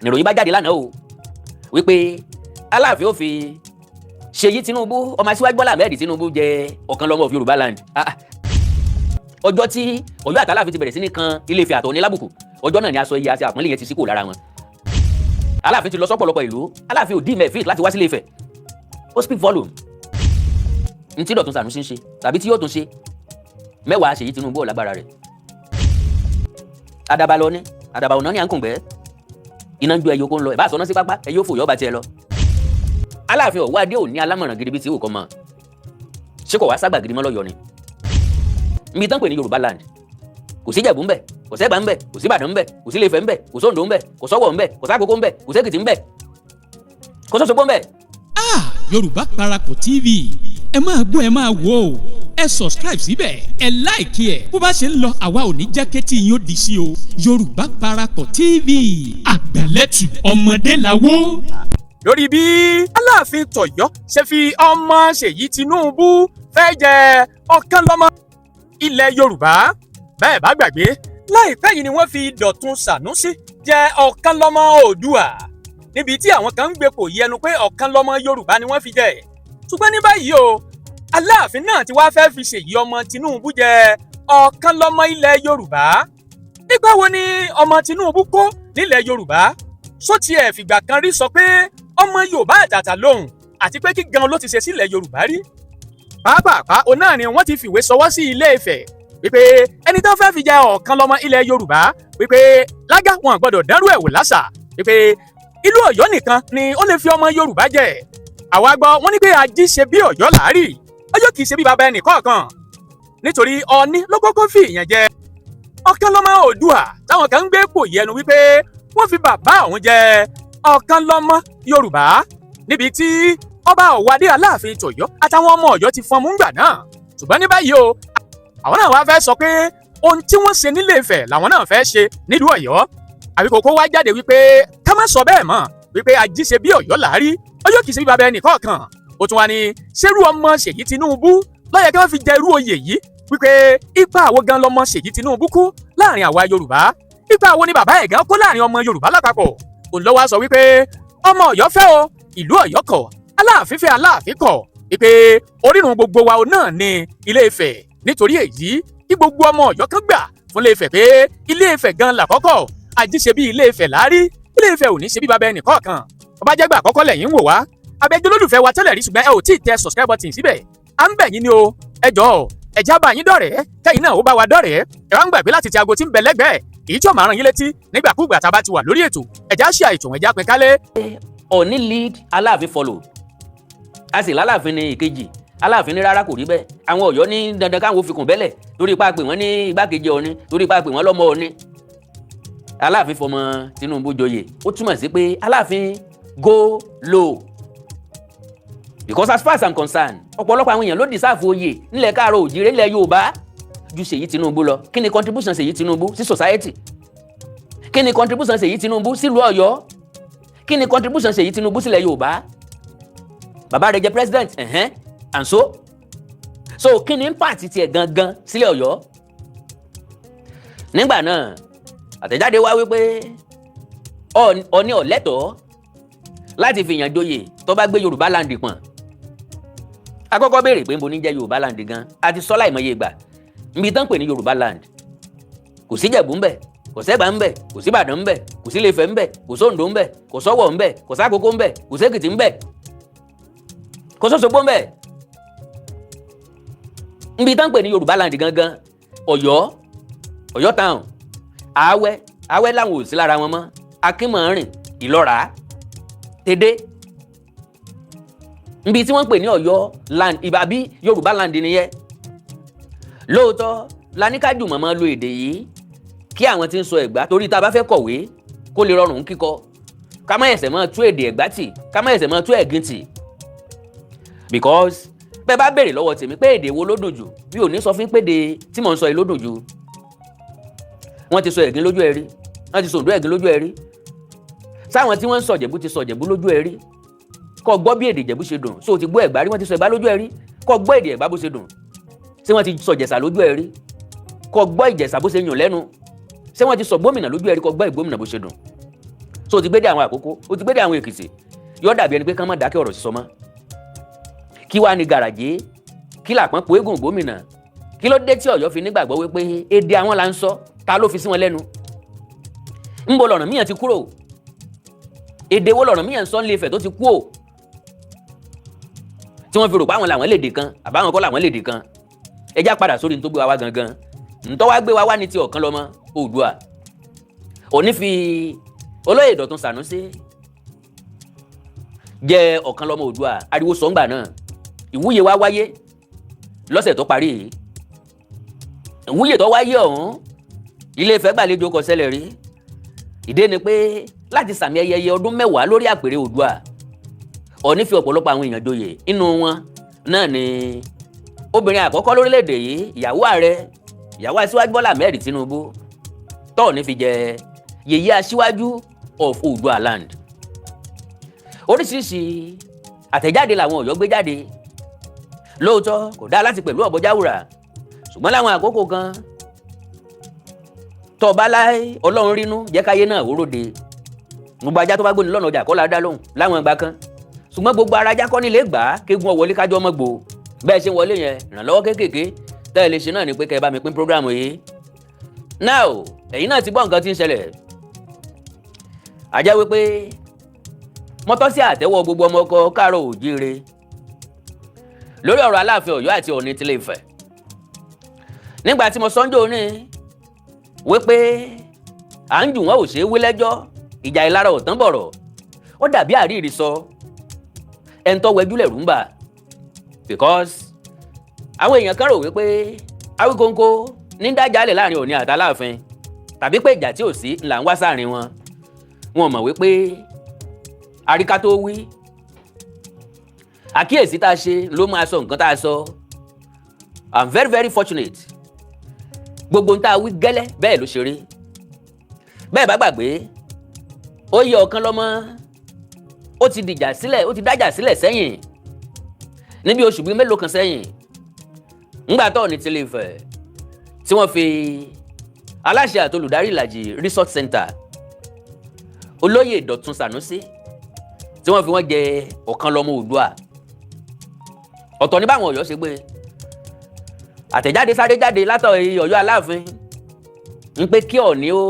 nìròyìn bá jáde lánàá o wípé Aláàfin ó fi Seyi Tinubu ọmọ Aṣíwájú Bọ́lá Ahmed Tinubu jẹ Ọ̀kanlọ́mọ of Yorùbá land. Ọjọ́ tí Ọ̀yọ́ àti Aláàfin ti bẹ̀rẹ̀ sí ní kan Ilé-Ifẹ̀ àtọ̀ ní lábùkù ọjọ́ náà ni aṣọ iye àti àpọ́nlé yẹn ti síkò lára wọn. Aláàfin ti lọ sọ́pọ̀lọpọ̀ ìlú, Aláàfin ò dí mẹ́fìt láti wá sí Ilé-Ifẹ̀. Ó speak volume. N tí Dọ̀tun Sànúsí ń ṣe tàbí tí yóò tún ṣe mẹ́wàá Seyi Tinubu ò lágbára rẹ̀. Àdàbà lọ ní àdàbà ọ̀nà ní à ń kùngbẹ́ iná ń jó ẹyọ kó ń lọ ìbá àsọ̀nà sí pápá ẹyọ fò yọ́ bá tiẹ̀ lọ. Aláàfin ọ̀wọ́ adé ò ní alámọ̀ràn gidi bí ti wù kọ́ mọ́ ṣé kò wá ságbà gidi mọ́ lọ́yọ̀ ni. Nbí tán pè ní Yorùbá land kò sí Ìjẹ̀bú ńbẹ̀ kò sẹ́gbà ńbẹ̀ kò sí Ìbàdàn ńbẹ̀ kò sí Ilé-Ifẹ̀ ńbẹ̀ kò sóńdó ńbẹ̀ kò sọ́wọ̀ ńbẹ̀ kò sákòókò ńbẹ̀ kò sẹ́kìtì ńbẹ̀ kò sọ́sọ́gbó ńbẹ̀. Yorùbá Parapọ̀ TV ẹ máa gbọ́ ẹ máa wò ó ẹ subscribe síbẹ̀ ẹ láìkí ẹ̀ bó bá ṣe ń lọ àwa ò ní jákẹ́tì yín ó di sí o. Yorùbá Parapọ̀ TV àgbàlẹ́tù ọmọdé làwó. Lórí bí Aláàfin tọ̀yọ́ ṣe fi ọmọ Seyi Tinubu fẹ́ jẹ Ọ̀kanlọ́mọ ilẹ̀ Yorùbá bẹ́ẹ̀ bá gbàgbé láìpẹ́ yìí ni wọ́n fi Dọ̀tun Sànúsí jẹ Ọ̀kanlọ́mọ Oòduà níbi tí àwọn kan ń gbépò yẹnu pé Ọ̀kanlọ́mọ Yorùbá ni wọ́n fi jẹ ṣùgbọ́n ní báyìí o Aláàfin náà ti wá fẹ́ fi Seyi ọmọ Tinubu jẹ Ọ̀kanlọ́mọ ilẹ̀ Yorùbá. Nígbà wo ni ọmọ Tinubu kó nílẹ̀ Yorùbá só tiẹ̀ fìgbà kan rí sọ pé ọmọ Yorùbá àtàtà lòun àti pé kí gan ló ti ṣe sílẹ̀ Yorùbá rí. Pàápàá òun náà ni wọ́n ti fìwé sọwọ́ sí Ilé-Ifẹ̀ wípé ẹni tó fẹ́ fi jẹ Ọ̀kanlọ́mọ ilẹ̀ Yorùbá wípé lágá wọn gbọ́dọ̀ dárú ẹ̀ wò lásà wípé ìlú Ọ̀yọ́ nìkan ni ó lè fi ọmọ Yorùbá jẹ. Àwa gbọ́ wọ́n ní pé ají ṣe bí Ọ̀yọ́ làárí Ọ̀yọ́ kì í ṣe bí baba ẹnì kọ̀ọ̀kan nítorí Ọọ̀ni ló kọ́kọ́ fi ìyẹn jẹ Ọ̀kanlọ́mọ Oòduà táwọn kan ń gbé pò yẹnu wípé wọ́n fi bàbá àwọn jẹ Ọ̀kanlọ́mọ Yorùbá níbi tí ọba Ọ̀wádé Aláàfin tọ̀yọ́ àtàwọn ọmọ Ọ̀yọ́ ti fọnmú ńgbà náà. Ṣùgbọ́n ní báyìí o àwọn náà wá fẹ́ sọ pé ohun tí wọ́n ṣe nílé-Ifẹ̀ làwọn náà fẹ́ ṣe nílùú Ọ̀yọ́. Àbíkòkó wá jáde wípé ká má sọ bẹ́ẹ̀ mọ́ wípé ají ṣe bí Ọ̀yọ́ làárí Ọ̀yọ́ kì í ṣe bí baba ẹnì kọ̀ọ̀kan. Ó tún wá ní ṣerú ọmọ Seyi Tinubu ló yẹ kí wọ́n fi jẹ irú oyè yìí wípé ipa àwo gan lọmọ Seyi Tinubu kó láàrin àwa Yorùbá ipa àwo ni bàbá ẹ̀ gan kó láàrin ọmọ Yorùbá lápapọ̀. Òun ló wá sọ wípé ọmọ Ọ̀yọ́ fẹ́ o ìlú Ọ̀yọ́ kọ̀ Aláàfin fẹ́ Aláàfin kọ̀ wípé orírun gbogbo wa náà ní Ilé-Ifẹ̀ nítorí èyí kí gbogbo ọmọ Ọ̀yọ́ kan gbà fún Ilé-Ifẹ̀ pé Ilé-Ifẹ̀ gan làkọ́kọ́ ají ṣe bí Ilé-Ifẹ̀ láárí Ilé-Ifẹ̀ ò ní ṣe bí baba ẹnì kọ̀ọ̀kan. Ọba jẹ́gbà àkọ́kọ́ lẹ́yìn ń wò wá abẹ́jọ́ lólùfẹ́ wa tẹ́lẹ̀ rí ṣùgbọ́n ẹ ò tí ì tẹ subscribe button síbẹ̀ à ń bẹ̀ yín ni o ẹ jọ̀ọ́ ẹ já bá yín dọ̀rẹ́ kẹ́yìn náà ó bá wa dọ̀rẹ́ ẹ wá ń gbàgbé láti ti aago tí ń bẹ lẹ́gbẹ̀ẹ́ èyí tí ó máa rán yín létí nígbàkúùgbà tá a bá ti wà lórí ètò ẹ já ṣe àìtò ẹ já pín kálẹ̀. Ọ̀ọ̀ni lead Aláàfin follow a sì lálàáfin ní ìkejì Aláàfin ní rárá kò rí bẹ́ẹ̀ àwọn Ọ̀yọ́ ní dandan káwọn fi kùn bẹ́lẹ̀ torí ipá pè wọ́n ní igbákejì Ọọ̀ni torí ipá pè wọ́n lọ́mọ Ọọ̀ni. Aláàfin fọmọ Tinubu joyè ó túmọ̀ sí pé Aláàfin go low because as far as I'm concerned ọ̀pọ̀lọpọ̀ àwọn èèyàn ló deserve oyè nílẹ̀ káàárọ̀ òjìrè nílẹ̀ Yorùbá ju Seyi Tinubu lọ. Kí ni contribution Seyi Tinubu sí society? Kí ni contribution Seyi Tinubu sílùú Ọ̀yọ́? Kí ni contribution Seyi Tinubu sílẹ̀ Yorùbá? Bàbá rẹ̀ jẹ́ president and so kí ni impact tiẹ̀ gangan sílẹ̀ Ọ̀yọ́? Nígbà náà àtẹ̀jáde wá wípé Ọọ̀ni ò lẹ́tọ̀ọ́ láti fi yàn joyè tó bá gbé Yorùbá land pọ̀n. Akọ́kọ́ béèrè pé ń bo ní jẹ́ Yorùbá land gan àti sọ́lá ìmọ̀ye ìgbà níbi tán pè ní Yorùbá land kò sí Ìjẹ̀bú ńbẹ̀ kò sẹ́gbà ńbẹ̀ kò sí Ìbàdàn ńbẹ̀ kò sí Ilé-Ifẹ̀ ńbẹ̀ kò sóńdó ńbẹ̀ kò sọ́wọ̀ ńbẹ̀ kò sákòókò ńbẹ̀ kò sẹ́kìtì ńbẹ̀ kò sọ́sọ́gbó ńbẹ̀. Níbi tán pè ní Yorùbá land gangan Ọ̀yọ́ town Awẹ́ làwọn ò sí lára wọn mọ́ Akínmọ̀rìn Ìlọ́ra Tèdè níbi tí wọ́n pè ní Ọ̀yọ́ land ìbàbí Yorùbá land nìyẹn. Lóòótọ́ la ní ká jùmọ̀ máa lo èdè yìí kí àwọn tí ń sọ Ẹ̀gbá torí tá a bá fẹ́ kọ̀wé kó lè rọrùn kíkọ ká má ẹ̀sẹ̀ máa tú èdè Ẹ̀gbá tì ká má ẹ̀sẹ̀ máa tú Ẹ̀gìn tì because bẹ́ẹ̀ bá béèrè lọ́wọ́ tèmi pé èdè wo ló dùn jù mi ò ní sọ fún pé èdè tí mò ń sọ yìí ló dùn jù. Wọ́n ti sọ Ẹ̀gìn lójú ẹ rí wọ́n ti sọ Oǹdó Ẹ̀gìn lójú ẹ rí sáwọn tí wọ́n ń sọ Ìjẹ̀bú ti sọ Ìjẹ̀bú lójú ẹ rí kó gbọ́ bí èdè Ìjẹ̀bú ṣe dùn so ti gbọ́ Ẹ̀gbá rí wọ́n ti sọ Ẹ̀gbá lójú ẹ rí kó gbọ́ èdè Ẹ̀gbá bó ṣe dùn ṣé wọ́n ti sọ Ìjẹ̀ṣà lójú ẹ rí kó gbọ́ Ìjẹ̀ṣà bó ṣe yàn lẹ́nu ṣé wọ́n ti sọ Gbómìnà lójú ẹ rí kó gbọ́ Ìgbómìnà bó ṣe dùn. so o ti gbé dé àwọn Àkókó o ti gbé dé àwọn Èkìtì yóò dàbí ẹni pé kán má dákẹ́ ọ̀rọ̀ sísọ mọ́ kí wàá ní gàràjé kí làpọ́n po eégún gómìnà kí ló dé tí Ọ̀yọ́ fi nígbàgbọ́ wípé èdè àwọn là ń sọ ta ló fi sí wọn lẹ́nu ńbo l'Ọ̀rànmíyàn ti kúrò èdè wo l'Ọ̀rànmíyàn ń sọ nílé Ifẹ̀ tó ti kú ò tí wọ́n fi rò pé àwọn làwọn lédè kan àbáwọn kọ́ làwọn lédè kan ẹjá padà sórí ní tó gbé wa wá gangan ntọ́ wá gbé wa wá ní ti Ọ̀kánlọ́mọ Oòduà òní fi olóyè Dọ̀tun Sànúsí jẹ́ Ọ̀kánlọ́mọ Oòduà ariwo sọ̀ngbà náà ìwúyè wa wáyé lọ́sẹ̀ tó parí yìí ìwúyè tó wáyé ọ̀hún Ilé Ifẹ̀ gbàlejò kò ṣẹlẹ̀ rí ìdí ni pé láti sàmì ayẹyẹ ọdún 10 lórí àpèrè Oòduà Ọọ̀ni fi ọ̀pọ̀lọpọ̀ àwọn èèyàn joyè inú wọn náà ni obìnrin àkọ́kọ́ lórílẹ̀‐èdè yìí ìyàwó ààrẹ ìyàwó aṣíwájú Bọ́lá Ahmed Tinubu tọ́ọ̀ni fi jẹ yèyé aṣíwájú of Oòduà land oríṣiríṣi àtẹ̀jáde làwọn Ọ̀yọ́ gbé jáde lóòótọ́ kò dáa láti pẹ̀lú ọ̀bọ̀jáwùrà ṣùgbọ́n láwọn àkókò kan tọ́ọ̀bá láì Ọlọ́run rínú jẹ́ káyé náà ó ròde gbogbo ajá tó bá gbóni lọ́nà ọjà kọ́ la dá lóhùn láwọn ìgbà kan ṣùgbọ́n gbogbo ara ajá kọ́ nílé gbà á kéegun ọ̀wọ́lé kájọ́ ọmọ gbò bẹ́ẹ̀ ṣe ń wọlé yẹn ìrànlọ́wọ́ kéékèèké tẹ́ ẹ lè ṣe náà ni pé kẹ́ ẹ bá mi pín prógráàmù yìí now ẹ̀yin náà ti gbọ́ nǹkan tí ń ṣẹlẹ̀ ajá wípé mọ́tọ́ sí àtẹ́wọ́ gbogbo ọmọ ọkọ káàárọ̀ oòjíire lórí ọ̀rọ̀ Aláàfin Ọ̀yọ́ àti Ọọ̀ni tilé Ifẹ̀ nígbà tí mo sọ́njọ́ ní wípé à ń jù wọ́n ò ṣeé wí lẹ́jọ́ ìjà ìlara ọ̀tán bọ̀rọ̀ ó dàbí àríìrí sọ ẹ̀ńtọ́ wẹjúlẹ̀ rúmbà because àwọn èèyàn kan rò wípé Awíkóńkó ní dájálẹ̀ láàrin Ọọ̀ni àti Aláàfin tàbí pé ìjà tí ò sí ńlá ń wá sáàrin wọn mọ̀ wípé àríká tó wí àkíyèsí tá a ṣe ló máa sọ nǹkan tá a sọ I'm very very fortunate gbogbo ń tá a wí gẹ́lẹ́ bẹ́ẹ̀ ló ṣe rí bẹ́ẹ̀ bá gbàgbé ó yẹ Ọ̀kánlọ́mọ ó ti dájà sílẹ̀ sẹ́yìn níbi oṣù bíi mélòó kan sẹ́yìn ńgbà tó ní tilé Ifẹ̀ tí wọ́n fi aláṣẹ àti olùdarí Ìlàjì resort center olóyè Dọ̀tun Sànúsí tí wọ́n fi wọ́n jẹ Ọ̀kánlọ́mọ Oòduà ọ̀tọ̀ ní báwọn Ọ̀yọ́ ṣe gbé àtẹ̀jáde sáré jáde látọ̀ Ọ̀yọ́ Aláàfin ń pé kí Ọọ̀ni ó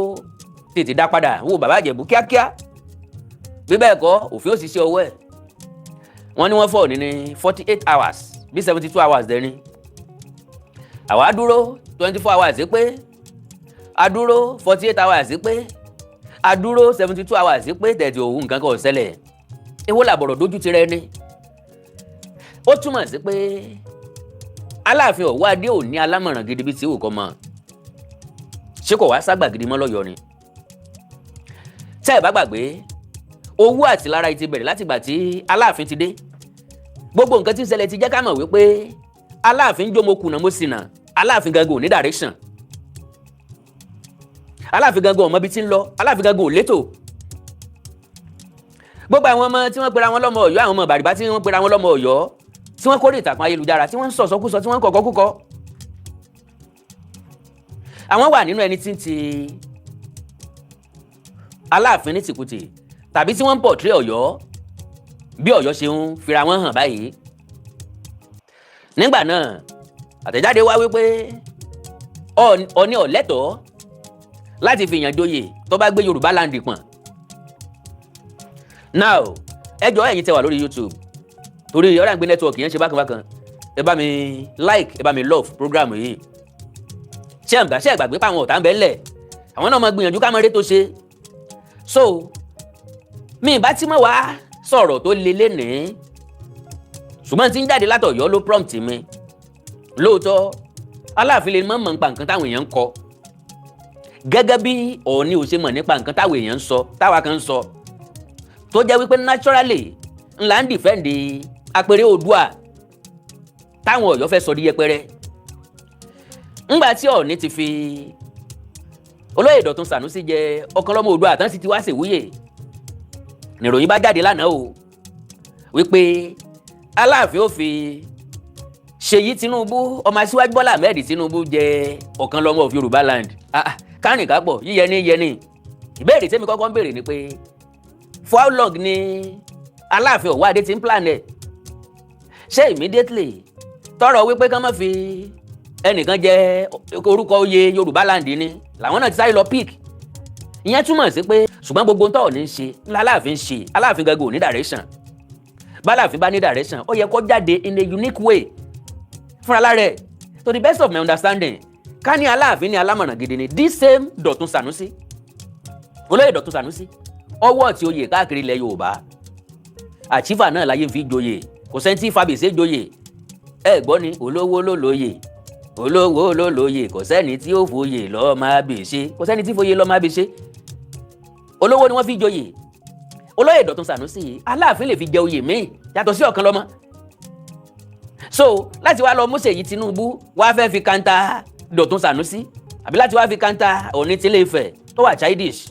tètè dá padà wo bàbá Ìjẹ̀bú kíákíá bí bẹ́ẹ̀ kọ́ òfin ó sì ṣe ọwọ́ ẹ̀ wọ́n ní wọ́n fọ́ Ọọ̀ni ní 48 hours bí 72 hours dẹ́ni àwa dúró 24 hours pé a dúró 48 hours pé a dúró 72 hours pé tẹ̀tì òun nǹkan kan ò ṣẹlẹ̀ èwo làbọ̀rọ̀ dójú ti rẹ ni ó túmọ̀ sí pé Aláàfin Ọ̀wọ́ adé ò ní alámọ̀ràn gidi bí tí ò kọ́ mọ́ ṣé kò wá ságbà gidi mọ́ lọ́yọ̀ọ́ ni tẹ́ ẹ̀ bá gbàgbé owó àti lára ti bẹ̀rẹ̀ látìgbà tí Aláàfin ti dé gbogbo nǹkan tí ń ṣẹlẹ̀ ti jẹ́ ká mọ̀ wípé Aláàfin jó mo kùnà mo ṣìnà Aláàfin gangan ò ní direction Aláàfin gangan ò mọ ibi tí ń lọ Aláàfin gangan ò létò gbogbo àwọn ọmọ tí wọ́n pera wọn lọ́mọ Ọ̀yọ́ àwọn ọmọ Bàrìbá tí wọ́n pera wọn lọ́mọ Ọ̀yọ́ tí wọ́n kórè ìtàkùn ayélujára tí wọ́n ń sọ̀sọ́kúsọ tí wọ́n ń kọ̀kọ́kúkọ àwọn wà nínú ẹni tí ń ti Aláàfin ní tìkùtì tàbí tí wọ́n ń pọ̀tré Ọ̀yọ́ bí Ọ̀yọ́ ṣe ń fira wọn hàn báyìí nígbà náà àtẹ̀jáde wá wípé Ọọ̀ni ò lẹ́tọ̀ọ́ láti fi èèyàn joyè tó bá gbé Yorùbá land pọ̀n now ẹ jọ̀ọ́ ẹ̀yin tẹ́ wà lórí YouTube torí ọ̀rẹ́ àgbẹ̀ network yẹn ṣe bákan ẹ bá mi like ẹ bá mi love program yìí ṣé ẹ gbàgbé pa àwọn ọ̀tá ń bẹ ńlẹ̀ àwọn náà máa gbìyànjú ká máa rí tó ṣe so mi ìbá tí mo wá sọ̀rọ̀ tó le lénìí ṣùgbọ́n tí ń jáde látọ̀yọ́ ló prompt mi lóòótọ́ Aláàfin lè mọ̀ nípa nǹkan táwọn èèyàn ń kọ gẹ́gẹ́ bí Ọọ̀ni ò ṣe mọ̀ nípa nǹkan táwọn èèyàn ń sọ táwa kan ń sọ tó jẹ́ wípé naturally ńlá ń dìfẹ́ǹdì àpèrè Oòduà táwọn Ọ̀yọ́ fẹ́ sọ di yẹpẹrẹ ńgbà tí Ọọ̀ni ti fi olóyè Dọ̀tun Sànúsí jẹ Ọ̀kánlọ́mọ Oòduà tán sì ti wá ṣèwúyè nìròyìn bá jáde lánàá o wípé Aláàfin ó fi Seyi Tinubu ọmọ aṣíwájú Bọ́lá Ahmed Tinubu jẹ Ọ̀kánlọ́mọ of Yorùbá land kárìn kápọ̀ yíyẹni ìbéèrè tẹ́mi kọ́kọ́ ń béèrè ni pé for how long ni Aláàfin Ọ̀wọ́ Adé ti ń plan ẹ̀? Ṣé immediately tọrọ wípé kán má fi ẹnìkan jẹ orúkọ oyè Yorùbá land ni làwọn náà ti sáré lọ pick? Ìyẹn túmọ̀ sí pé ṣùgbọ́n gbogbo ń tọ̀ ní ṣe l'Aláàfin ṣe. Aláàfin gangan ò ní direction. B'Aláàfin bá ní direction ó yẹ kó jáde in a unique way fúnra lára ẹ̀. To the best of my understanding, ká ní Aláàfin ní alámọ̀ràn gidi ni this same Dọ̀tun Sànúsí, olóyè Dọ̀tun Sànúsí, ọwọ́ tí oyè káàkiri ilẹ̀ Yorùbá àchífà náà láyé fi joyè, kò sẹ́ni tí fàbèsè joyè. Ẹ gbọ́ ni olówó ló lóyè, olówó ló lóyè, kò sẹ́ni tí ó fòyè lọ́ọ́ máa bèṣe, kò sẹ́ni tí fòyè lọ́ọ́ máa bèṣe. Olówó ni wọ́n fi joyè. Olóyè Dọ̀tun Sànúsí Aláàfin lè fi jẹ oyè míì yàtọ̀ sí Ọ̀kanlọ́mọ. So láti wá lọ mú Seyi Tinubu wá fẹ́ fi kanta Dọ̀tun Sànúsí àbí láti wá fi kanta Ọọ̀ni tilé Ifẹ̀ tó wà childish.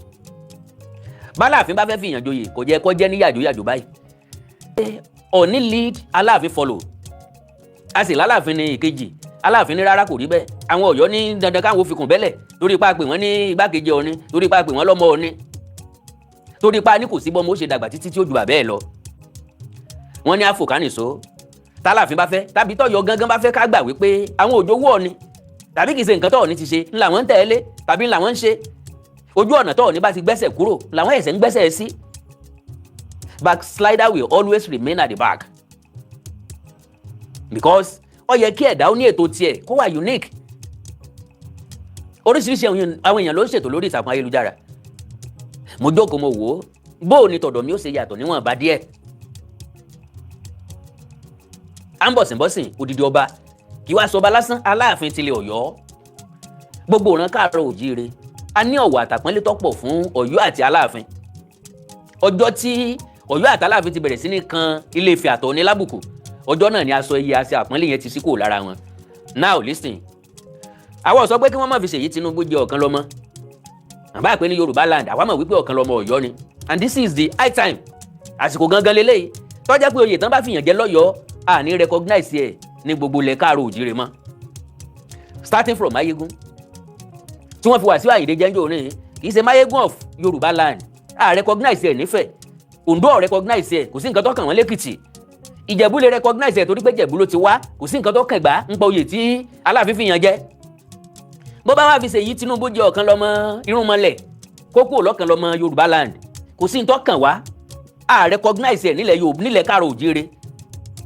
B'Aláàfin bá fẹ́ fi yàn joyè kò jẹ́ kó jẹ́ ní yàjòyàjò báyìí. Ọọ̀ni lead, Aláàfin follow. A sì l'Aláàfin ní ìkejì, Aláàfin ní rárá kò rí bẹ́ẹ̀. Àwọn Ọ̀yọ́ ní dandan káwọn fi kùn bẹ́lẹ̀ torí ipá pè wọ́n ní igbákejì Ọọ̀ni, torí ipá pè wọ́n lọ́mọ Ọọ̀ni, torí ipá ní kò sí bọ́mọ ó ṣe dàgbà títí tí ó ju bàbá ẹ̀ lọ. Wọ́n ní àfòkánìṣó t'Aláàfin bá fẹ́ tàbí t'Ọ̀yọ́ gangan bá fẹ́ ká gbà wípé àwọn òjòwú Ọọ̀ni tàbí kìí ṣe nǹkan t'Ọọ̀ni ti ṣe ńlá wọn ń tẹ̀lé tàbí ńlá wọn ń ṣe. Ojú ọ̀nà t'Ọọ̀ni bá ti gbẹ́sẹ̀ kúrò làwọn ẹ̀sẹ̀ ń gbẹ́sẹ̀ sí. Backslider will always remain at the back because ó yẹ kí ẹ̀dá ó ní ètò tiẹ̀ kó wà unique. Oríṣiríṣi àwọn èèyàn ló ń ṣètò lórí ìtàkùn ayélujára. Mo jókòó mo wò ó bóò ni tọ̀dọ̀ mi ó ṣe yàtọ̀ níwọ̀n bá díẹ̀. À ń bọ̀sìnbọ̀sìn odidi ọba kí wá sọba lásán, Aláàfin tilẹ̀ Ọ̀yọ́. Gbogbo ìran káàárọ̀ oòjíire a ní ọ̀wọ̀ àtàpọ́nlé tọ́pọ̀ fún Ọ̀yọ́ àti Aláàfin. Ọjọ́ tí Ọ̀yọ́ àti Aláàfin ti bẹ̀rẹ̀ sí ní kan Ilé Ifẹ̀ àtọ̀ọ̀ni lábùkù, ọjọ́ náà ni aṣọ iye àti àpọ́nlé yẹn ti sí kò lára wọn. Now listen, àwọn sọ pé kí wọ́n má fi Seyi Tinubu jẹ Ọ̀kanlọ́mọ. Àbá pé ní Yorùbá land àwa mọ̀ wípé Ọ̀kanlọ́mọ Ọ̀yọ́ ni, and this is the high time. Àsìkò gangan leléyìí tó jẹ́ pé oyè tán bá fìyàn jẹ lọ́yọ̀ọ́ a ní recognize ẹ̀ ní gbogbo ilẹ̀ káàárọ̀ oòjíire mọ́. Starting from Máyégún tí wọ́n fi Wàsíù Àyìndé jẹ́njọ́ ní kì í ṣe Máyégún of Yorùbá land, a recognize ẹ̀ nífẹ̀. Oǹdó ò recognize ẹ̀, kò sí nǹkan tó kàn wọ́n lẹ́kìtì. Ìjẹ̀bú lè recognize ẹ̀ torí pé Ìjẹ̀bú ló ti wá, kò sí nǹkan tó kàn gbá ń pa oyè tí Aláàfin fìyàn jẹ. Bó bá wá fi Seyi Tinubu jẹ Ọ̀kanlọ́mọ irúnmọlẹ̀ kókó l'Ọ̀kanlọ́mọ Yorùbá land, kò sí nǹkan tó kàn wá, a recognize ẹ̀ nílẹ̀ káàárọ̀ oòjíire.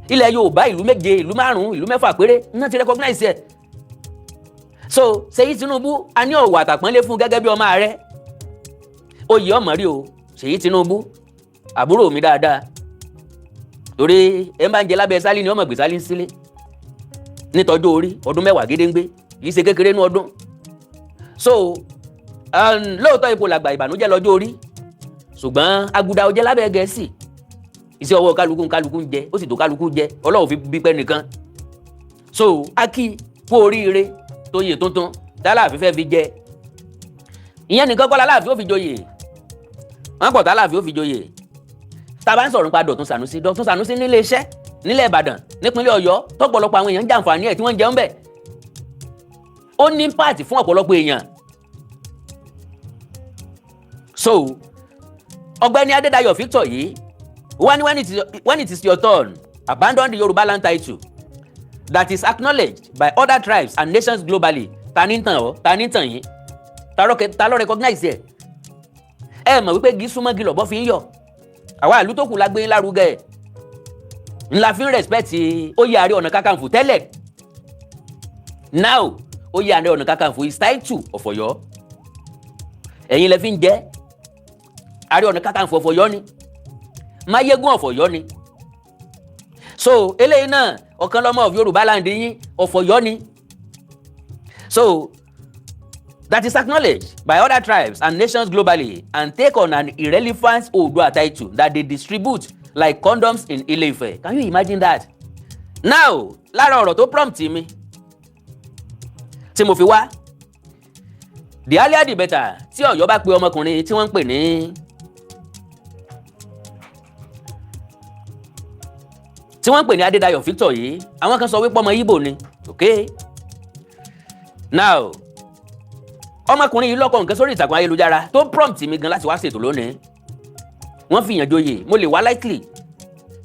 Ilẹ̀ Yorùbá ìlú méje, ìlú márùn-ún, ìlú mẹ́fà péré náà ti recognize ẹ̀. So Seyi Tinubu a ní ọ̀wọ̀ àtàpọ́nlé fún gẹ́gẹ́ bí ọmọ ààrẹ. Oyè ọmọ rí o Seyi Tinubu àbúrò mi dáadáa torí ẹ máa ń jẹ lábẹ́ Sálí ni ọmọ gbé Sálí ń sílé nítọ́jú orí ọdún 10 gédéǹgbé kì í ṣe kékeré ní ọdún. So lóòótọ́ ipò làgbà ìbànújẹ́ lọ́jọ́ orí ṣùgbọ́n aguda ọjẹ́ lábẹ́ Gẹ̀ẹ́sì. Iṣẹ́ ọwọ́ kálukú ń jẹ ó sì tó kálukú jẹ, Ọlọ́run fi bí pẹ́ nìkan. So akí kú oríire tó yè tuntun t'Aláàfin fẹ́ fi jẹ. Ìyẹn nìkan kọ́ l'Aláàfin ó fi joyè, wọ́n pọ̀ t'Aláàfin ó fi joyè. Tá a bá ń sọ̀rọ̀ nípa Dọ̀tun Sànúsí nílé iṣẹ́ nílẹ̀ Ìbàdàn nípínlẹ̀ Ọ̀yọ́ tọ́pọ̀lọpọ̀ àwọn èèyàn ń jàǹfààní ẹ̀ tí wọ́n ń jẹun bẹ̀. Ó ní impact fún ọ̀pọ̀lọpọ̀ èèyàn. So Ọ̀gbẹ́ni Adédayọ̀ Victor yìí when it is your turn, abandon the Yoruba land title that is acknowledged by other tribes and nations globally. Ta ní tàn yín, ta ló recognize ẹ̀. Ẹ mọ̀ wípé gí súnmọ́ gí lọ́bọ́ fi ń yọ̀. Àwa ìlú tó kù la gbé lárugẹ ńlá fi ń respect oyè Ààrẹ Ọ̀nà Kakanfò tẹ́lẹ̀. Now oyè Ààrẹ Ọ̀nà Kakanfò is title of Ọ̀yọ́. Ẹ̀yin lẹ fi ń jẹ́ Ààrẹ Ọ̀nà Kakanfò of Ọ̀yọ́ ni, Máyégún of Ọ̀yọ́ ni. So eléyìí náà Ọ̀kanlọ́mọ of Yorùbá land yín of Ọ̀yọ́ ni. So that is acknowledged by other tribes and nations globally and take on an irrelevant Oòduà title that they distribute like condoms in Ilé Ifẹ̀. Can you imagine that? Now lára ọ̀rọ̀ tó prompt mi tí mo fi wá, the earlier the better tí Ọ̀yọ́ bá pe ọmọkùnrin tí wọ́n ń pè ní Adédayọ̀ Victor yìí, àwọn kan sọ wípé ọmọ Ìgbò ni, okay? Now ọmọkùnrin yìí lọ́kọ̀ nǹkan sórí ìtàkùn ayélujára tó prompt mi gan láti wá ṣètò lónìí. wọ́n fi yàn joyè mo lè wá likely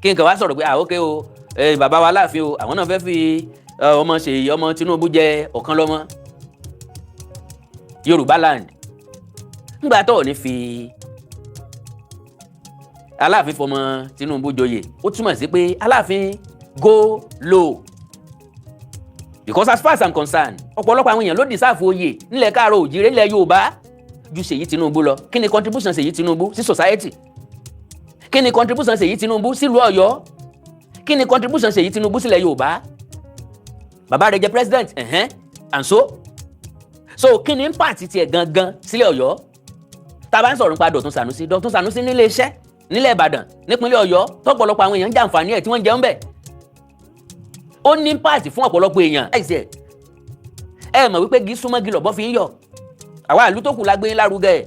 kí n kàn wá sọ̀rọ̀ pé ok o bàbá wa Aláàfin o àwọn náà fẹ́ fi ọmọ Ṣèyí ọmọ Tinubu jẹ Ọ̀kanlọ́mọ Yorùbá land ńgbà tó ní fi Aláàfin fọmọ Tinubu joyè ó túmọ̀ sí pé Aláàfin go low because as far as I'm concerned ọ̀pọ̀lọpọ̀ àwọn èèyàn ló deserve oyè nílẹ̀ káàárọ̀ òjìrè nílẹ̀ Yorùbá ju Ṣèyí Tinubu lọ kí ni contribution Ṣèyí Tinubu sí society kí ni contribution Ṣèyí Tinubu sílùú Ọ̀yọ́ kí ni contribution Ṣèyí Tinubu sílẹ̀ Yorùbá bàbá rẹ̀ jẹ́ president and so kí ni impact tiẹ̀ gangan sílẹ̀ Ọ̀yọ́ tá a bá ń sọ̀rọ̀ nípa Dọ̀tun Sànúsí nílé iṣẹ́ nílẹ̀ Ìbàdàn nípínlẹ̀ Ọ̀yọ́ tọ́pọ̀lọpọ̀ àwọn èèyàn ń jàǹfààní ẹ̀ tí wọ́n ń jẹun bẹ̀ ó ní impact fún ọ̀pọ̀lọpọ̀ èèyàn láìsí ẹ mọ̀ wípé gí súnmọ́ gí lọ̀bọ́ fi ń yọ̀ àwa ìlú tó kù la gbé lárugẹ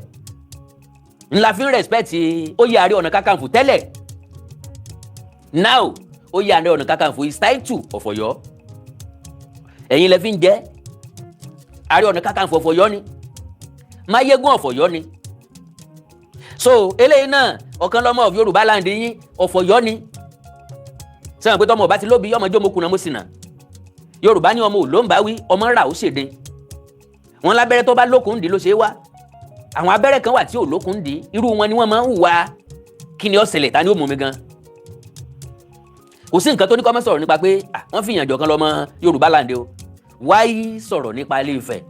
ńlá fi ń respect oyè Ààrẹ Ọ̀nà Kakanfò tẹ́lẹ̀ now oyè Ààrẹ Ọ̀nà Kakanfò is tied to of Ọ̀yọ́ ẹ̀yin lẹ fi ń jẹ́ Ààrẹ Ọ̀nà Kakanfò of Ọ̀yọ́ ni Máyégún of Ọ̀yọ́ ni so eléyìí náà Ọ̀kanlọ́mọ of Yorùbá land yín of Ọ̀yọ́ ni sẹ́wọ̀n pé tọmọ ọba ti lóbi ọmọ ọjọ́ mokùnà mọ́sìnà Yorùbá ní ọmọ òlóǹbáwí ọmọ ńlá ó ṣèdè wọn lábẹ́rẹ́ tó bá lókun dì ló ṣe é wá àwọn abẹ́rẹ́ kan wà tí ò lókun dì irú wọn ni wọ́n máa ń hùwà kí ni ó ṣẹlẹ̀ ta ni ó mú mi gan kò sí nǹkan tó ní kọ́ mọ́ sọ̀rọ̀ nípa pé wọ́n fi ìyànjọ kan lọ́mọ Yorùbá land o wáyé sọ̀rọ̀ nípa Ilé Ifẹ̀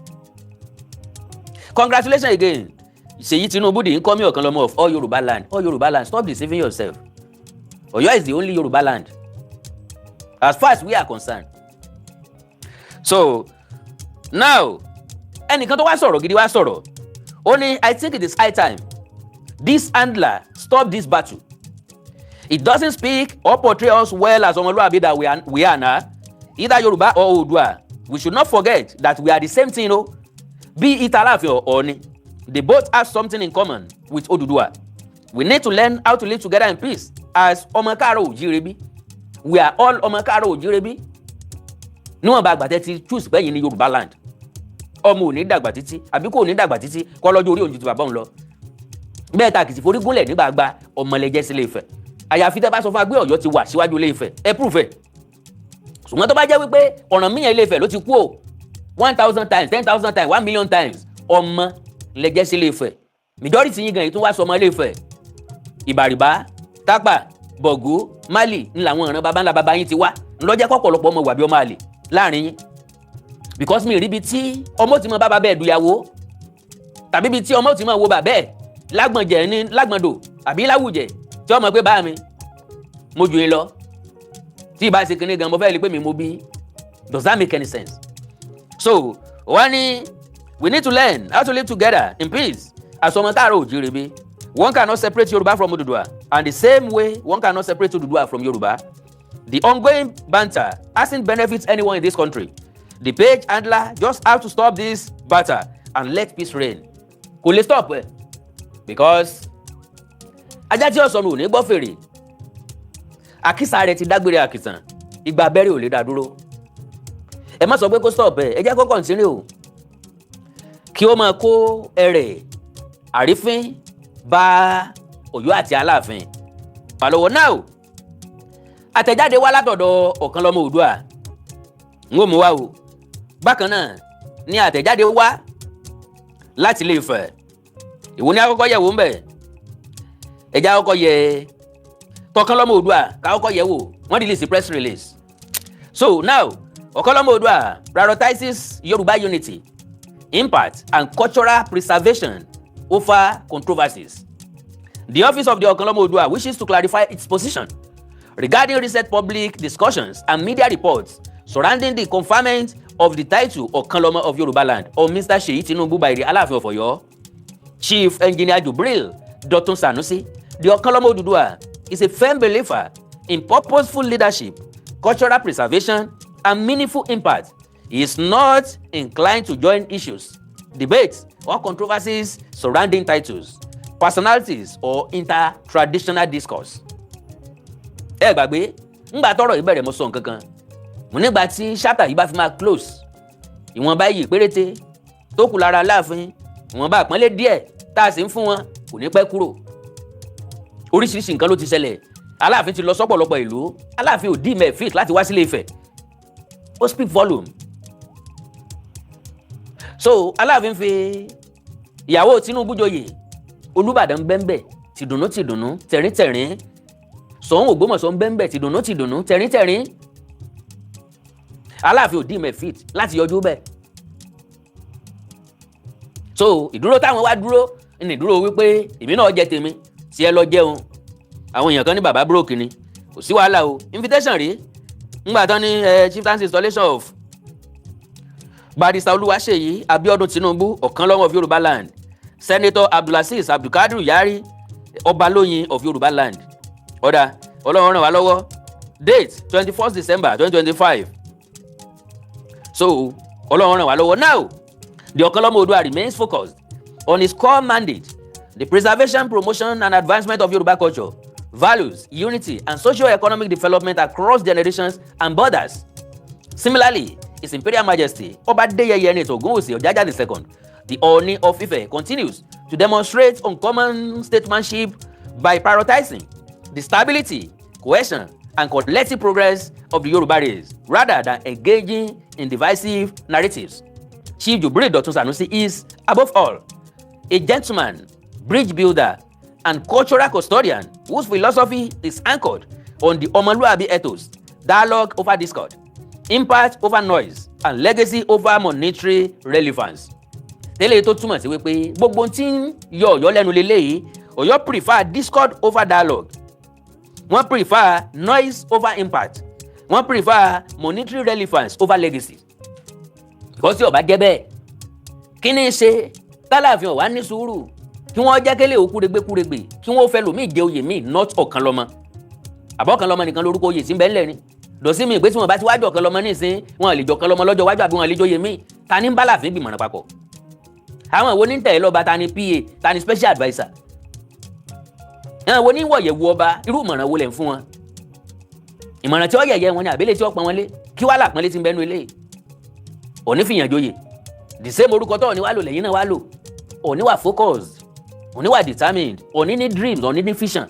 congratulations again Ṣèyí Tinubu the incoming Ọ̀kanlọ́mọ of all Yorùbá land stop deceiving yourself Ọ̀yọ́ is the only Yorùbá land as far as we are concerned so now ẹnìkan tó wá sọ̀rọ̀ gidi wá sọ̀rọ̀ ó ní I think it is high time this handler stop this battle it doesn't speak or portray us well as ọmọlúwàbí that we are now either Yorùbá or Oòduà we should not forget that we are the same thing o be it Alaafin or Ọọ̀ni they both have something in common with Odùduwà we need to learn how to live together in peace as ọmọ káàárọ̀ òjíire we are all ọmọ káàárọ̀ òjíire bí níwọ̀n bá àgbàtẹ́ ti choose pẹ́yìn ní Yorùbá land ọmọ ò ní dàgbà títí àbí kò ní dàgbà títí kọ́ lọ́jọ́ orí òun ju ti bàbá òun lọ bẹ́ẹ̀ ta kìtì forí gúnlẹ̀ nígbà gba ọmọlẹ́jẹ́ sí Ilé Ifẹ̀ àyàfi tẹ́ bá sọ fún wa pé Ọ̀yọ́ ti wà síwájú Ilé Ifẹ̀ ẹ prove ẹ̀ ṣùgbọ́n tó bá jẹ́ wípé Ọ̀rànmíyàn Ilé Ifẹ̀ ló ti kú o 1,000 times 10,000 times 1 million times ọmọ lẹ́jẹ́ sí Ilé Ifẹ̀ majority yín gan yìí tún wá sọ ọmọ Ilé Ifẹ̀ Ìbàrìbá Tápà Bọ̀gú Málì ńlá àwọn ìran baba ńlá baba yín ti wá ńlọ́jẹ́ kọ́pọ̀lọpọ̀ ọmọ wà bí ọmọ àlè láàrin yín because mi rí bi tí ọmọ tí mo bá bàbá ẹ̀ dùyàwó tàbí bi tí ọmọ tí mo wo bàbá ẹ̀ lágbọ̀njẹ̀ ní lágbọ̀ndò àbí láwùjẹ̀ tí ọmọ pé bá mi mo jù yín lọ tí ìbá ṣe kinní gan mo fẹ́ lè pé mi mo bí does that make any sense so wọ́n ní we need to learn how to live together in peace as ọmọ káàárọ̀ òjíire bí one cannot separate Yorùbá from Odùduwà and the same way one cannot separate Odùduwà from Yorùbá the ongoing banter hasn't benefited anyone in this country. The page handler just have to stop this battle and let peace reign. Kò lè stop ẹ because ajá tí ọ̀sán ò ní gbọ́ fèrè àkísà rẹ̀ ti dágbére àkìtàn ìgbà abẹ́rẹ́ ò lè dá dúró. Ẹ má sọ pé kó stop ẹ jẹ́ kó continue o kí ó máa kó ẹrẹ̀ àrífín bá Ọ̀yọ́ àti Aláàfin. Pàlọ́wọ́ náà àtẹ̀jáde wá látọ̀dọ̀ Ọ̀kanlọ́mọ Oòduà ń wò mú wá o bákan náà ní àtẹ̀jáde wá láti Ilé Ifẹ̀ ìwọ ní àkọ́kọ́ yẹ̀ wò ń bẹ̀ ẹ̀já àkọ́kọ́ yẹ Ọ̀kanlọ́mọ Oòduà ká àkọ́kọ́ yẹ̀ wò wọ́n release press release so now Ọ̀kanlọ́mọ Oòduà prioritizes Yoruba unity impact and cultural preservation over controversies. The office of the Okanlomo Oòduà wishes to clarify its position regarding recent public discussions and media reports surrounding the conferment of the title Okanlomo of Yoruba land on Mr. Seyi Tinubu by the Alaafin of Oyo. Chief Engineer Jubril Dọ̀tun Sànúsí, the Okanlomo Oòduà is a firm believer in purposeful leadership, cultural preservation, and meaningful impact. He is not inclined to join issues, debates, or controversies surrounding titles, personalities, or inter-traditional discourse. Ẹ gbàgbé, ńgbà tọ́rọ̀ yìí bẹ̀rẹ̀ mo sọ nǹkan kan. Mo nígbà tí chapter yìí bá fi máa close, ìwọ̀nba iyì péréte tó kù lára Aláàfin, ìwọ̀nba àpọ́nlé díẹ̀ tá a sì ń fún wọn kò ní pẹ́ kúrò. oríṣiríṣi nǹkan ló ti ṣẹlẹ̀. Aláàfin ti lọ sọ́pọ̀lọpọ̀ ìlú. Aláàfin ò dí mẹ́ fit láti wá sílé Ifẹ̀. Ó speak volume. So Aláàfin fi ìyàwó Tinubu joyè. Olúbàdàn bẹ́ńbẹ̀ tìdùnnú tẹ̀rín Ṣọ̀ún Ògbómọ̀ṣọ́ bẹ́ńbẹ̀ tìdùnnú tẹ̀rín. Aláàfin ò dí mẹ́ fit láti yọjú bẹ́ẹ̀. So ìdúró táwọn wá dúró ní ìdúró wípé èmi náà jẹ tèmi tí ẹ lọ jẹun. Àwọn èèyàn kan ní bàbá broke ni kò sí wàhálà o. Invitation rí ngbà tán ní chieftaincy installation of Barrister Olúwaṣèyí Abíọ́dún Tinubu Okanlomo of Yoruba land, Senator Abdulaziz Abdulkadir Yari Ọbalóyin of Yoruba land. Ọ̀dà Ọlọ́run ràn wá lọ́wọ́. Date 21st December 2025. So Ọlọ́run ràn wá lọ́wọ́. Now the Okanlomo Oòduà remains focused on his core mandate, the preservation, promotion and advancement of Yoruba culture, values, unity and socio-economic development across generations and borders. Similarly, His Imperial Majesty Ọba Adéyẹyẹ Ògúnwùsì Ọjájá II, the Ọọ̀ni of Ife, continues to demonstrate uncommon statesmanship by prioritizing the stability, cohesion and collective progress of the Yoruba race rather than engaging in divisive narratives. Chief Jubril Dọ̀tun Sanusi is, above all, a gentleman, bridge builder, and cultural custodian whose philosophy is anchored on the Ọmọlúàbí ethos, dialogue over discord, impact over noise, and legacy over monetary relevance. Tẹ́lẹ̀ tó túmọ̀ sí wípé gbogbo tí ń yọ Ọ̀yọ́ lẹ́nu lélẹ́yìí, Ọ̀yọ́ prefer discord over dialogue. Wọ́n prefer noise over impact. Wọ́n prefer monetary relevance over legacy. Because tí ó bá jẹ́ bẹ́ẹ̀, kí ni ṣe tálàfin ọ̀wá ní sùúrù kí wọ́n jẹ́ kélé kúregbé kí wọ́n fẹ́ lòmíì jẹ oyè míì not Ọ̀kanlọ́mọ. Àbọ̀ Ọ̀kanlọ́mọ nìkan lórúkọ oyè tí ń bẹ ńlẹ̀ ni. Dọ̀sí mi ìgbé tí wọ́n bá ti wájú Ọ̀kanlọ́mọ nísìn wọn lè jọ Ọ̀kanlọ́mọ lọ́jọ́ wájú àbí wọn lè jóyè míì. Ta ní ń bá láàfin gbìmọ̀ràn papọ̀? Àwọn ìwo ní ń tẹ̀lé lọ́ba, ta ni PA, ta ni special adviser? Àwọn ìwo ní wọ̀yẹ̀ wo ọba, irú ìmọ̀ràn wo lẹ̀ ń fún wọn? Ìmọ̀ràn tí ó yẹ̀yẹ́ wọn ni àbẹ́lẹ̀ tí ó pọn wọn lé, kí wá làpọ́nlé tí ń bẹ́nu ilé. Ọ̀ní fìyàn joyè. The same orúkọ tó Ọ̀ní wá lò lẹ́yìn náà wá lò. Ọ̀ní wà focused, Ọ̀ní wà determined, Ọ̀ní ní dreams, Ọ̀ní ní vision.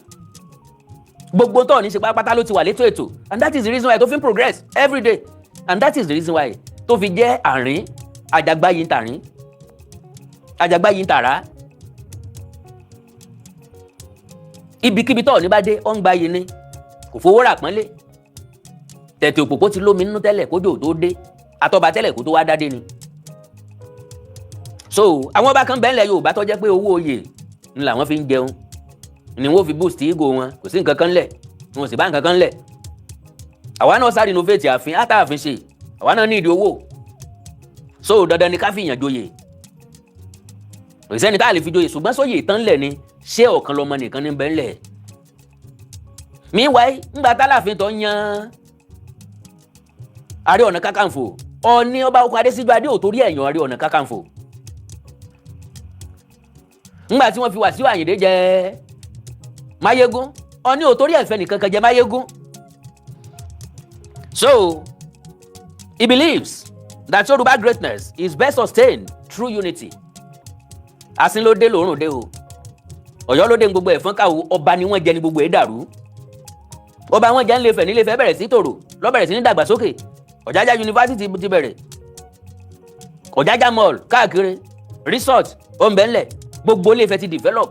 Gbogbo tó Ọ̀ní ṣe pátápátá ló ti wà létò ètò, and that is the reason why tó fi ń progress every day, and that is the reason why tó fi jẹ́ àárín àjàgbáyé ń tàrín àjàgbáyé ń tàrá. Ibikíbi tó Ọ̀ní bá dé ọ̀ ń gbáyé ni kò fowó rà pọ́nlé. Tẹ̀tẹ̀ òpópó ti lómi nínú tẹ́lẹ̀ kójò tó dé, àtọ́ba tẹ́lẹ̀ kó tó wá dádé ni. So àwọn ọba kan bẹ́ẹ̀ lẹ̀ Yorùbá tó jẹ́ pé owó oyè ni làwọn fi ń jẹun ni wọ́n fi boost ego wọn, kò sí nǹkan kan lẹ̀ wọn ò sì bá nǹkan kan lẹ̀. Àwa náà sáré innovate ààfin àtààfin ṣe, àwa náà ní ìdí owó. So dandan ni ká fi yàn joyè. Òṣìṣẹ́ ni tá lè fi joyè ṣùgbọ́n sóyè tán lẹ̀ ni ṣé Ọ̀kanlọ́mọ nìkan ní bẹ́ẹ̀ lẹ̀. Meanwhile ńgbà tálàfin tó yan Ààrẹ Ọ̀nà Kakanfò, Ọọ̀ni ọba Ọkùn Adésíjú Adé ò torí ẹ̀yàn Ààrẹ Ọ̀nà Kakanfò. Ńgbà tí wọ́n fi Wàsíù Àyìndé jẹ Máyégún, Ọọ̀ni ò torí ẹ̀fẹ́ nìkan kan jẹ Máyégún. So he believes that Yoruba greatness is best sustained through unity. Asin ló dé lòórùn dé o. Ọ̀yọ́ ló dé gbogbo ẹ̀fọn káwọ́, ọba ni wọ́n jẹ ní gbogbo ẹ̀ dàrú. Ọba wọn jẹ́ ńlẹ̀fẹ̀ nílẹ̀fẹ̀ bẹ̀rẹ̀ sí tòrò, ló bẹ̀rẹ̀ sí ní dàgbàsókè. Ọ̀jájá University ti bẹ̀rẹ̀. Ọ̀jájá mall káàkiri, resort ó ń bẹ ńlẹ̀, gbogbo Ilé-Ifẹ̀ ti develop.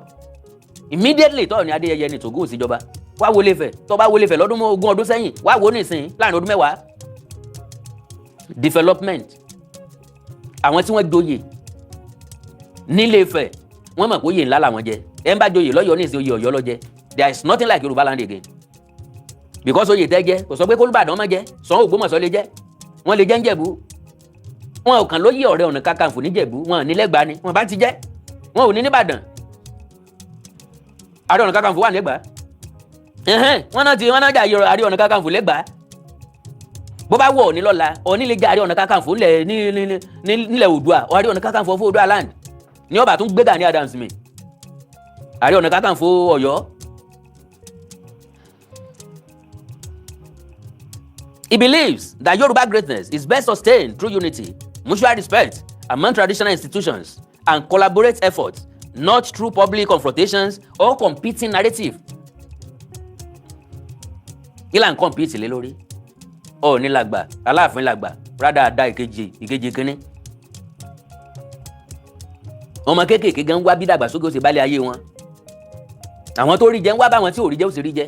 Immediately tó Ọọ̀ni Adéyẹyẹ ní Tògó síjọba. Wá wo Ilé-Ifẹ̀, tó bá wo Ilé-Ifẹ̀ lọ́dún 20 ọdún sẹ́yìn, wá wo nísìn láàrin ọdún 10. Development. Àwọn tí wọ́n joyè ní Ilé-Ifẹ̀ wọ́n mọ̀ pé oyè ńlá làwọn jẹ. Ẹ ń bá joyè lọ́yọ̀ọ́ ní ìsìn oyè Ọ̀yọ́ ló jẹ. There is nothing like Yoruba land again. Because oyè tẹ́ jẹ́ kò sọ pé k'Olúbàdàn má jẹ́, Ṣọ̀ún Ògbómọ̀ṣọ́ lè jẹ́, wọ́n lè jẹ́ ń Jẹ̀bú. Wọn ò kàn lóyè Ọ̀rẹ́ Ọ̀nà Kakanfò ní Jẹ̀bú, wọn ò ní Lẹ́gbàá ni, wọn bá ti jẹ́, wọn ò ní Níbàdàn. Ààrẹ Ọ̀nà Kakanfò wà Lẹ́gbàá. Wọ́n náà jà Ààrẹ Ọ̀nà Kakanfò Lẹ́gbàá. Bó bá wọ̀ Ọọ̀ni lọ́la, Ọọ̀ni lè jẹ́ Ààrẹ Ọ̀nà Kakanfò nílẹ̀ Oòduà, Ààrẹ Ọ̀nà Kakanfò fún Oòduà land. Ní ọba tún gbé Gani Adams mi. Ààrẹ Ọ̀nà Kakanfò Ọ̀yọ́. He believes that Yoruba greatness is best sustained through unity, mutual respect among traditional institutions, and collaborative efforts, not through public confrontations or competing narrative. kí là ń compete lé lórí Ọọ̀ni làgbà Aláàfin làgbà rádàdà ìkejì kínní ọmọ kéékèèké gan wá bí dàgbàsókè ó sì bálẹ̀ ayé wọn àwọn tó rí jẹ ń wá báwọn tí ò rí jẹ ó sì rí jẹ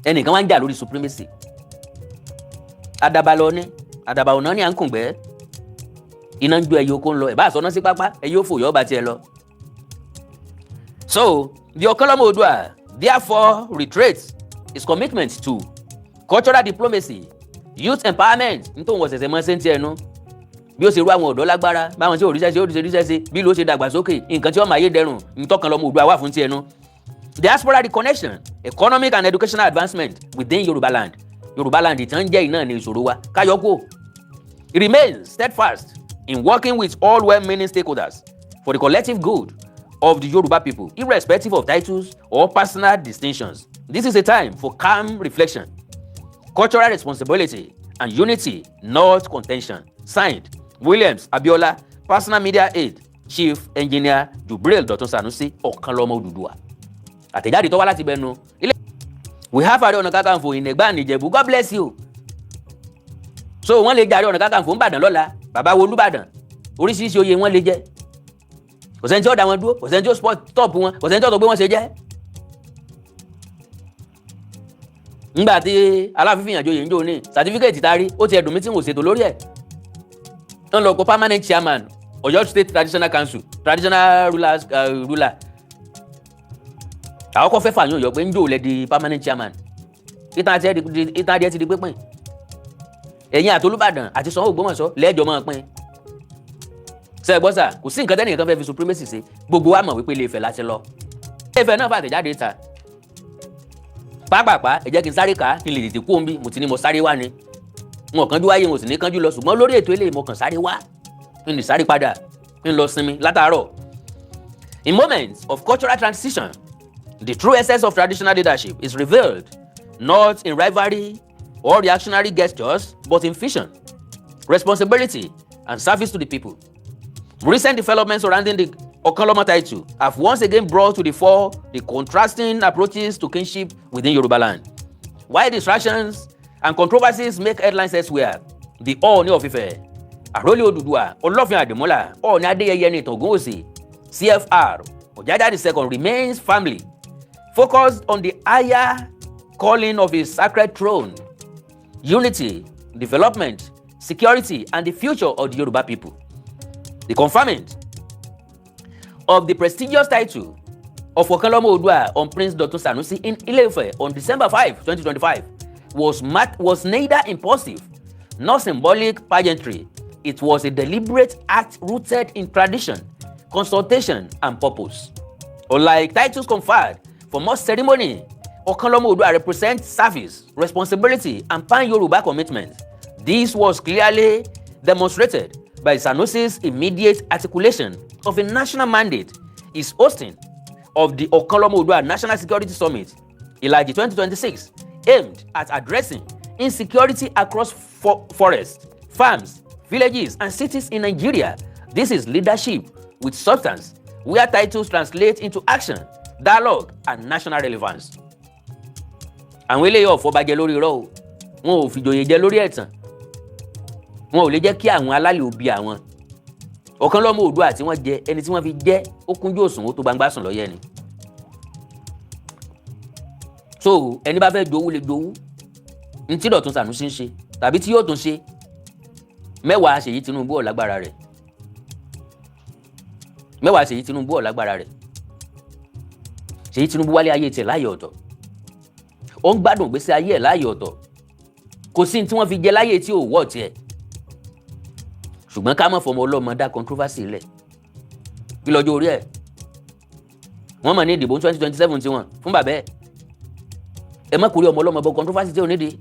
ẹnìkan wá ń jà lórí supremacy àdàbà lọ ní àdàbà ọ̀nà ní à ń kùngbẹ́ iná ń jó ẹyẹ oko ń lọ ẹ̀ bá àsọná sí pápá ẹyẹ ó fò yọ́ bá tiẹ̀ lọ. So the Okanlomo Oodua therefore reiterates his commitment to cultural diplomacy, youth empowerment nítorí wọn ṣẹ̀ṣẹ̀ mọ́ sẹ́ńtì ẹnu bí ó ṣe rú àwọn ọ̀dọ́ lágbára báwọn tí ò ríṣẹ́ ṣe ó ríṣẹ́ ṣe bí ló ṣe dàgbàsókè nǹkan tí ó máa yé dẹrùn ní Okanlomo Oodua wà fún ti ẹnu. Diaspora reconnection, economic and educational advancement within Yoruba land. Yoruba land ìtàn jẹ́ iná ní ìṣòro wa káyọ̀kó. He remains steadfast in working with all well-meaning stakeholders for the collective good of the Yoruba people, irrespective of titles or personal distinctions. This is a time for calm reflection, cultural responsibility, and unity, not contention. Signed, Williams Abiola, Personal Media Aid, Chief Engineer Jubril Dotun Sanusi, Okanlomo Oodua. Àtẹ̀jáde tó wá láti bẹnu ilé. We have Ààrẹ Ọ̀nà Kakanfò in Ẹ̀gbá Ìjẹ̀bú. God bless you. So wọ́n lè jẹ́ Ààrẹ Ọ̀nà Kakanfò Ìbàdàn lọ́la, bàbá wo Olúbàdàn, oríṣiríṣi oyè wọ́n lè jẹ́. Kò sẹ́ni tí ó dá wọn dúró, kò sẹ́ni tí ó stop wọn, kò sẹ́ni tí ó sọ pé wọ́n ṣe jẹ́. Nígbà tí Aláàfin fìyàn joyè ń jò ní certificate tarí ó ti ẹ̀dùn mí tí n ò ṣètò lórí ẹ̀. Wọ́n lọ kó permanent chairman Ọ̀yọ́ State Traditional Council, traditional ruler. Àwọn kọ́ fẹ́ fàyàn yọ pé ń jò lẹ́ di permanent chairman. Ìtàn adìẹ ti di pínpín. Ẹ̀yin àti Olúbàdàn àti Ṣàngó Ògbómọ̀ṣọ́ lẹ́jọ́ máa pín. Ṣé ẹ gbọ́ sà, kò sí nǹkan tẹ́nìkan fẹ́ fi supremacy ṣe, gbogbo wa mọ̀ wípé Ilé-Ifẹ̀ láti lọ. Ilé-Ifẹ̀ náà fàtẹ̀jáde ta. Pápápá ẹ jẹ́ kí n sáré ká kí n lè tètè kú òun bí mo ti ní mo sáré wá ni. Mo kánjú wáyé mo sì ní kánjú lọ ṣùgbọ́n lórí ètò eléyìí mo kàn sáré wá. Kí n lè sáré padà, kí n lọ sinmi látàárọ̀. In moments of cultural transition, the true essence of traditional leadership is revealed not in rivalry or reactionary gestures, but in vision, responsibility, and service to the people. Recent developments surrounding the Okanlomo title have once again brought to the fore the contrasting approaches to kinship within Yoruba land. While distractions and controversies make headlines elsewhere, the Ooni of Ife, Arole Oduduwa, Olofin Ademola, Ooni Adeyeye ní Ogunwusi, CFR, Ojaja II remains firmly focused on the higher calling of his sacred throne, unity, development, security, and the future of the Yoruba people. The conferment of the prestigious title of Okanlomo Oodua on Prince Dotun Sanusi in Ile-Ife on December 5, 2025 was neither impulsive nor symbolic pageantry. It was a deliberate act rooted in tradition, consultation, and purpose. Unlike titles conferred for more ceremony, Okanlomo Oodua represents service, responsibility, and pan-Yoruba commitment. This was clearly demonstrated by Sanusi's immediate articulation of a national mandate, his hosting of the Okanlomo Oodua National Security Summit, Ilaji 2026, aimed at addressing insecurity across forests, farms, villages, and cities in Nigeria. This is leadership with substance, where titles translate into action, dialogue, and national relevance. Àwọn eléyìí ọ̀fọ̀ bá jẹ lórí irọ́ o, wọn ò fìjòyè jẹ lórí ẹ̀tàn, wọn ò lè jẹ́ kí àwọn alálẹ̀ òbí àwọn. Okanlomo Oodua tí wọ́n jẹ ẹni tí wọ́n fi jẹ́ ó kúnjú òsùn ó tó gbangba sùn lọ́yẹ̀ ni. So ẹni bá fẹ́ jowú lè jowú ní tí Dọ̀tun Sànúsí ń ṣe tàbí tí yóò tún ṣe mẹ́wàá Ṣèyí Tinubu ò lágbára rẹ̀. Mẹ́wàá Ṣèyí Tinubu ò lágbára rẹ̀. Ṣèyí Tinubu wálé ayé tiẹ̀ láyé ọ̀tọ̀. Ó ń gbádùn gbèsè ayé ẹ̀ láyé ọ̀tọ̀. Kò sí ní tí wọ́n fi jẹ láyé tí ò wọ́ tiẹ̀. Ṣùgbọ́n ká mọ̀ fọmọ ọlọ́mọ dá controversy lẹ̀. Kí lọ́jọ́ orí ẹ̀? Wọ́n mọ̀ ní ìdìbò 2027 tiwọn fún bàbá ẹ̀. Ẹ má kórè ọmọ ọlọ́mọ bọ controversy tí ò nídìí.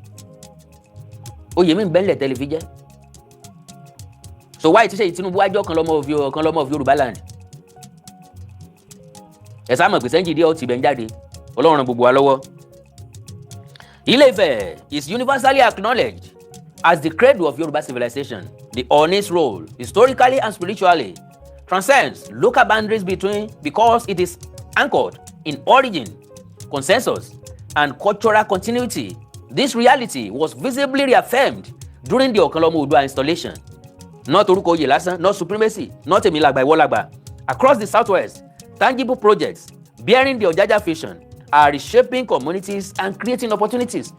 Oyè mi ń bẹ́ńlẹ̀ tẹ́lẹ̀ fi jẹ́. So why ti Ṣèyí Tinubu wájú Okanlomo of Yoruba land? Ẹ sá mọ̀ pé sẹ́ńjì díẹ̀ ó ti bẹ̀ ń jáde. Ọlọ́run ràn gbogbo wa lọ́wọ́. Ile-Ife is universally acknowledged as the cradle of Yoruba civilization. The Ooni's role, historically and spiritually, transcends local boundaries because it is anchored in origin, consensus, and cultural continuity This reality was visibly reaffirmed during the Okanlomo Oòduà installation. Not orúkọ oyè lásán, not supremacy, not èmi làgbà ìwọ làgbà. Across the southwest, tangible projects bearing the Ojaja vision are reshaping communities and creating opportunities.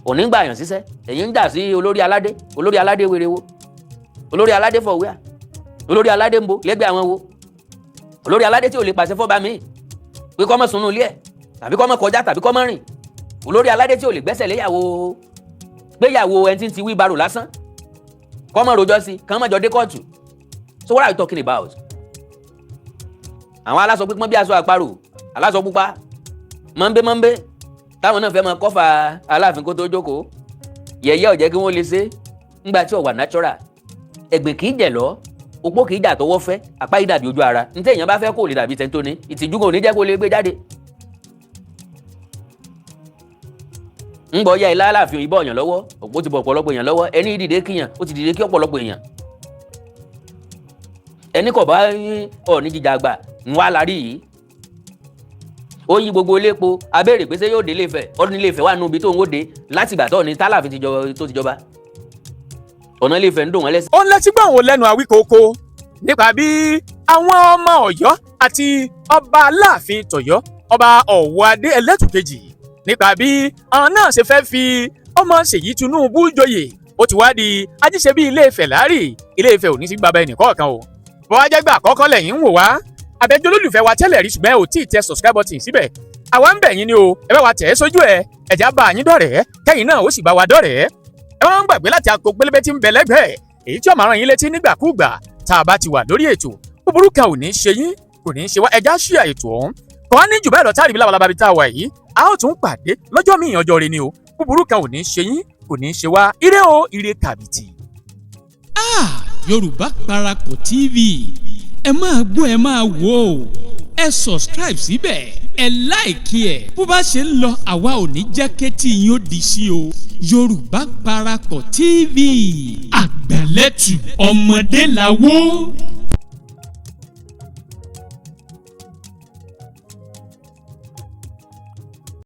Òní ń gbà yàn síṣẹ́, èyí ń jà sí olórí aládé wéréwó, olórí aládé fọ̀wéà, olórí aládé ń bo lẹ́gbẹ̀ẹ́ àwọn wo, olórí aládé tí ò lè pàṣẹ fọ́ba mi pé kó má sùn ilé ẹ̀ tàbí kó má kọjá tàbí kó má rìn, olórí aládé tí ò lè gbẹ́sẹ̀ léyàwó gbéyàwó ẹni tí ń ti wí barò lásán kó má rojọ́ sí kán má jọ dé kóòtù. So what are you talking about? Àwọn aláṣọ pípọ́n bí aṣọ àparò, aláṣọ pupa, mọ́ńbé táwọn náà fẹ́ máa kọ́fà Aláàfin kó tó jókòó, yẹ̀yẹ́ ò jẹ́ kí wọ́n lè ṣe ńgbà tí ó wà natural. Ẹ̀gbìn kì í jẹ̀ lọ, opó kì í jà tọwọ́ fẹ́, àpá yìí dàbí ojú ara. Ní téèyàn bá fẹ́ kó lè dàbí tẹ́ntó ní, ìtìjú kò ní jẹ́ kó lè gbé jáde. ń bọ̀ ya ilá Aláàfin òyìnbó ọ̀yàn lọ́wọ́, òpó ti bọ̀ ọ̀pọ̀lọpọ̀ èèyàn lọ́wọ́, ẹni dìde kíyàn, ó ti dìde kí ọ̀pọ̀lọpọ̀ èèyàn. Ẹni kò bá Ọọ̀ni jìjà àgbà ń wá lárí yìí. Ó yí gbogbo iléepo, abéèrè pé ṣé yóò dé Ilé-Ifẹ̀, ọdún Ilé-Ifẹ̀ wà nínú ibi tó ń wòde láti ìgbà tó ní tálàfin tó ti jọba. Ọ̀nà Ilé-Ifẹ̀ ń dùn wọ́n lẹ́sìn. Ó ń létí gbọ́ àwọn lẹ́nu Àwíkòkó nípa bí àwọn ọmọ Ọ̀yọ́ àti ọba Aláàfin tọ̀yọ́, ọba Ọ̀wọ́adé ẹlẹ́tùkejì, nípa bí àwọn náà ṣe fẹ́ fi ọmọ Ṣèyí Tinubu joyè. Ó ti wá di ajíṣe bí Ilé-Ifẹ̀ láàrí, Ilé-Ifẹ̀ ò ní sí gbàgbà ẹnìkọ̀ọ̀kan o. Bọ́ wá jẹ́ gbà àkọ́kọ́ lẹ́yìn ń wò wá, àbẹ̀jọ́ olólùfẹ́ wa tẹ́lẹ̀ rí ṣùgbọ́n ò tí ì tẹ subscribe button síbẹ̀. Àwa ń bẹ̀ yín ni o, ẹ bá wa tẹ̀ ẹ́ sójú ẹ̀, ẹ̀já bá yín dọ̀rẹ́, kẹ́yìn náà ó sì bá wa dọ̀rẹ́. Ẹ má gbàgbé láti aago pélébé tí ń bẹ lẹ́gbẹ̀ẹ́, èyí tí ó máa rán yín létí nígbàkúùgbà tá a bá ti wà lórí ètò. Búburú kan ò ní ṣe yín, kò ní ṣe wá, ẹ̀já ṣíà ètò ọ̀hún. Kò wá ní jù bẹ́ẹ̀ lọ táàrí bí lábalábá bí tá a wà yìí, a ó tún pàdé lọ́jọ́ míì ọjọ́ rẹ ni o. Búburú kan ò ní ṣe yín, kò ní ṣe wá, ire o, ire kàbìtì. Yorùbá Parapọ̀ TV, ẹ máa gbọ́ ẹ máa wò ó, ẹ subscribe síbẹ̀, ẹ láìkí ẹ̀, bó bá ṣe ń lọ àwa ò ní jẹ́ kétí yín ó di sí o. Yorùbá Parapọ̀ TV, àgbàlẹ́tù ọmọdé làwó.